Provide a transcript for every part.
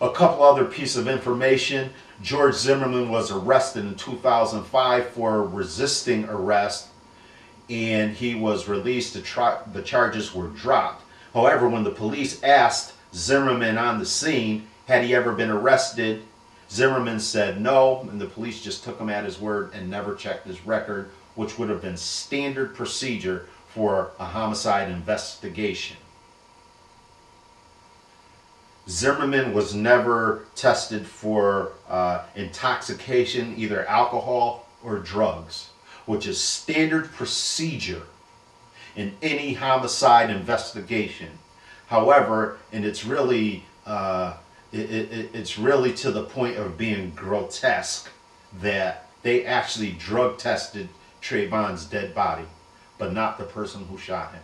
A couple other pieces of information. George Zimmerman was arrested in 2005 for resisting arrest, and he was released. The charges were dropped. However, when the police asked Zimmerman on the scene, had he ever been arrested, Zimmerman said no, and the police just took him at his word and never checked his record, which would have been standard procedure for a homicide investigation. Zimmerman was never tested for intoxication, either alcohol or drugs, which is standard procedure in any homicide investigation. However, and it's really it's really to the point of being grotesque that they actually drug tested Trayvon's dead body, but not the person who shot him.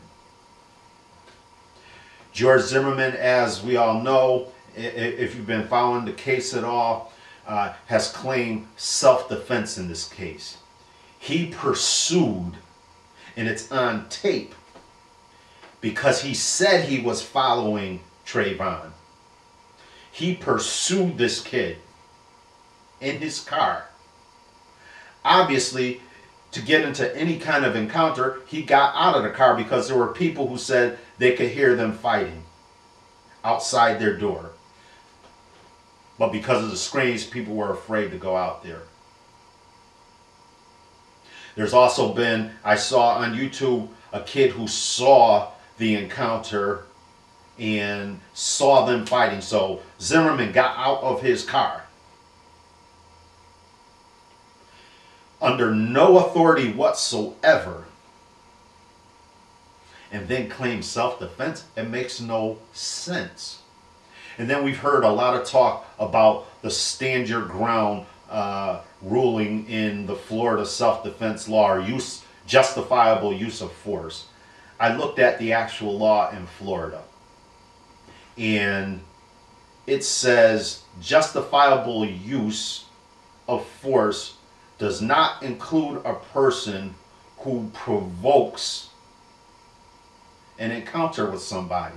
George Zimmerman, as we all know, if you've been following the case at all, has claimed self-defense in this case. He pursued, and it's on tape, because he said he was following Trayvon. He pursued this kid in his car. Obviously, to get into any kind of encounter, he got out of the car because there were people who said they could hear them fighting outside their door. But because of the screams, people were afraid to go out there. There's also been, I saw on YouTube, a kid who saw the encounter and saw them fighting. So Zimmerman got out of his car under no authority whatsoever and then claimed self-defense. It makes no sense. And then we've heard a lot of talk about the stand your ground ruling in the Florida self-defense law, or justifiable use of force. I looked at the actual law in Florida, and it says justifiable use of force does not include a person who provokes an encounter with somebody.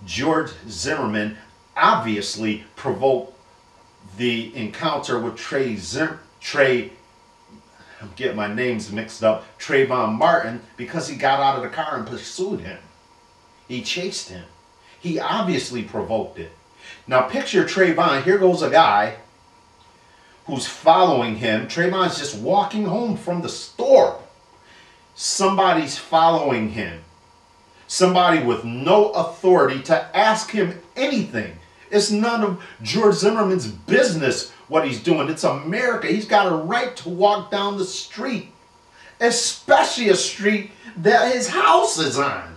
George Zimmerman obviously provoked the encounter with I'm getting my names mixed up, Trayvon Martin, because he got out of the car and pursued him. He chased him. He obviously provoked it. Now picture Trayvon. Here goes a guy who's following him. Trayvon's just walking home from the store. Somebody's following him. Somebody with no authority to ask him anything. It's none of George Zimmerman's business what he's doing. It's America. He's got a right to walk down the street, especially a street that his house is on,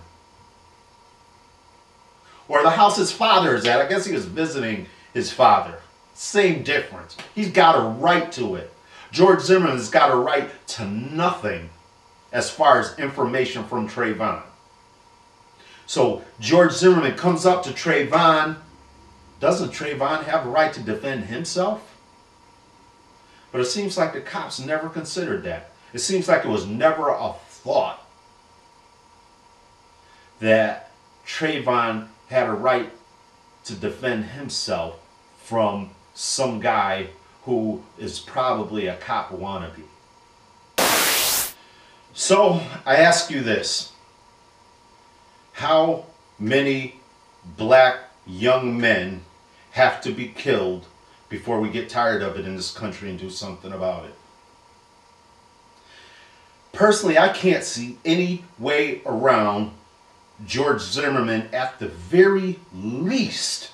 or the house his father is at. I guess he was visiting his father. Same difference. He's got a right to it. George Zimmerman's got a right to nothing as far as information from Trayvon. So George Zimmerman comes up to Trayvon. Doesn't Trayvon have a right to defend himself? But it seems like the cops never considered that. It seems like it was never a thought that Trayvon had a right to defend himself from some guy who is probably a cop wannabe. So I ask you this. How many black young men have to be killed before we get tired of it in this country and do something about it? Personally, I can't see any way around George Zimmerman, at the very least,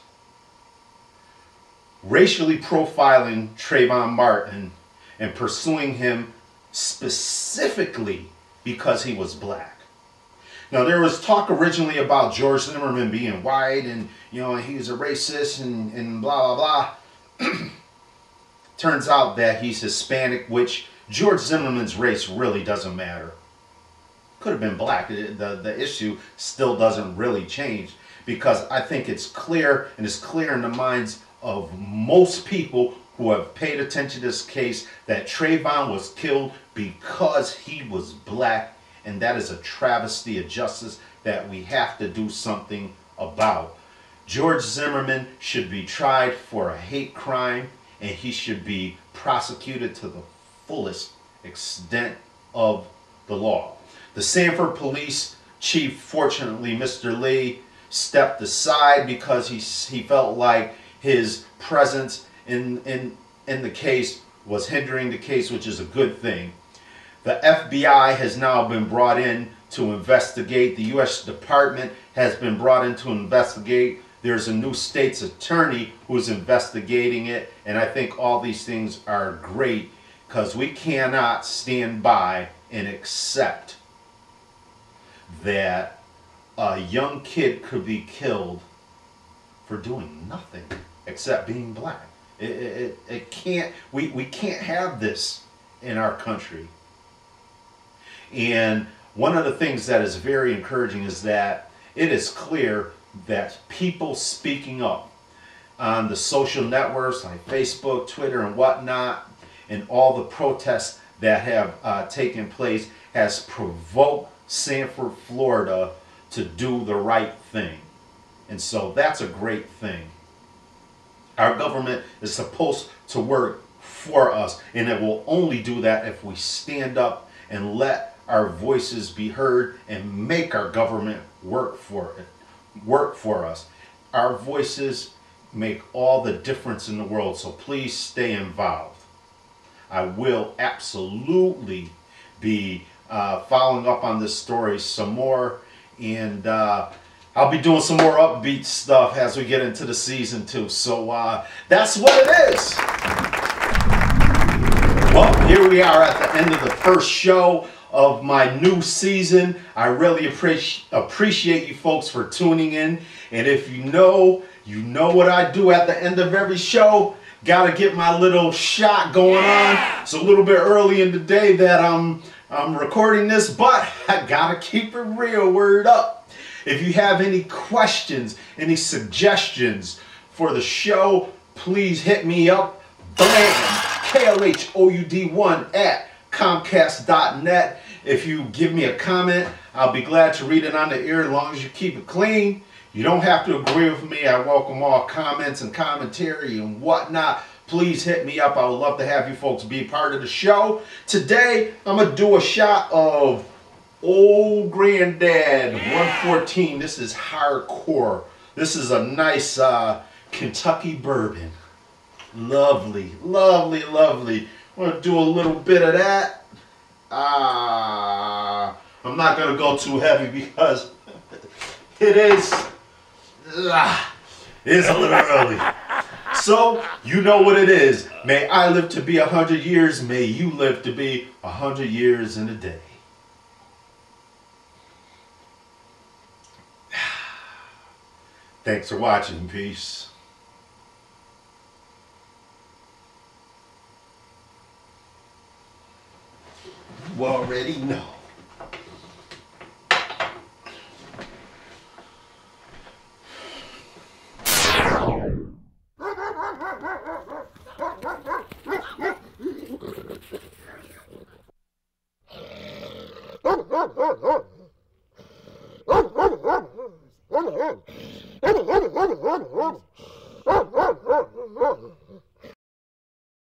racially profiling Trayvon Martin and pursuing him specifically because he was black. Now, there was talk originally about George Zimmerman being white and, you know, he was a racist and blah, blah, blah. Turns out that he's Hispanic, which George Zimmerman's race really doesn't matter. Could have been black. The issue still doesn't really change, because I think it's clear, and it's clear in the minds of most people who have paid attention to this case, that Trayvon was killed because he was black. And that is a travesty of justice that we have to do something about. George Zimmerman should be tried for a hate crime, and he should be prosecuted to the fullest extent of the law. The Sanford police chief, fortunately, Mr. Lee, stepped aside because he felt like his presence in the case was hindering the case, which is a good thing. The FBI has now been brought in to investigate. The U.S. Department has been brought in to investigate. There's a new state's attorney who's investigating it, and I think all these things are great because we cannot stand by and accept that a young kid could be killed for doing nothing except being black. It can't. We can't have this in our country. And one of the things that is very encouraging is that it is clear that people speaking up on the social networks like Facebook, Twitter, and whatnot, and all the protests that have taken place has provoked Sanford, Florida to do the right thing. And so that's a great thing. Our government is supposed to work for us, and it will only do that if we stand up and let our voices be heard and make our government work for us. Our voices make all the difference in the world, so please stay involved. I will absolutely be following up on this story some more, and I'll be doing some more upbeat stuff as we get into the season 2. So that's what it is. Well, here we are at the end of the first show of my new season. I really appreciate you folks for tuning in. And if you know what I do at the end of every show. Gotta get my little shot going on. It's a little bit early in the day that I'm recording this, but I gotta keep it real. Word up. If you have any questions, any suggestions for the show, please hit me up. Blam! KLHOUD1 at Comcast.net. If you give me a comment, I'll be glad to read it on the air as long as you keep it clean. You don't have to agree with me. I welcome all comments and commentary and whatnot. Please hit me up. I would love to have you folks be part of the show. Today, I'm going to do a shot of Old Granddad 114. This is hardcore. This is a nice Kentucky bourbon. Lovely, lovely, lovely. I'm going to do a little bit of that. I'm not going to go too heavy because it is a little early. So, you know what it is. May I live to be 100 years. May you live to be 100 years in a day. Thanks for watching. Peace. You already know.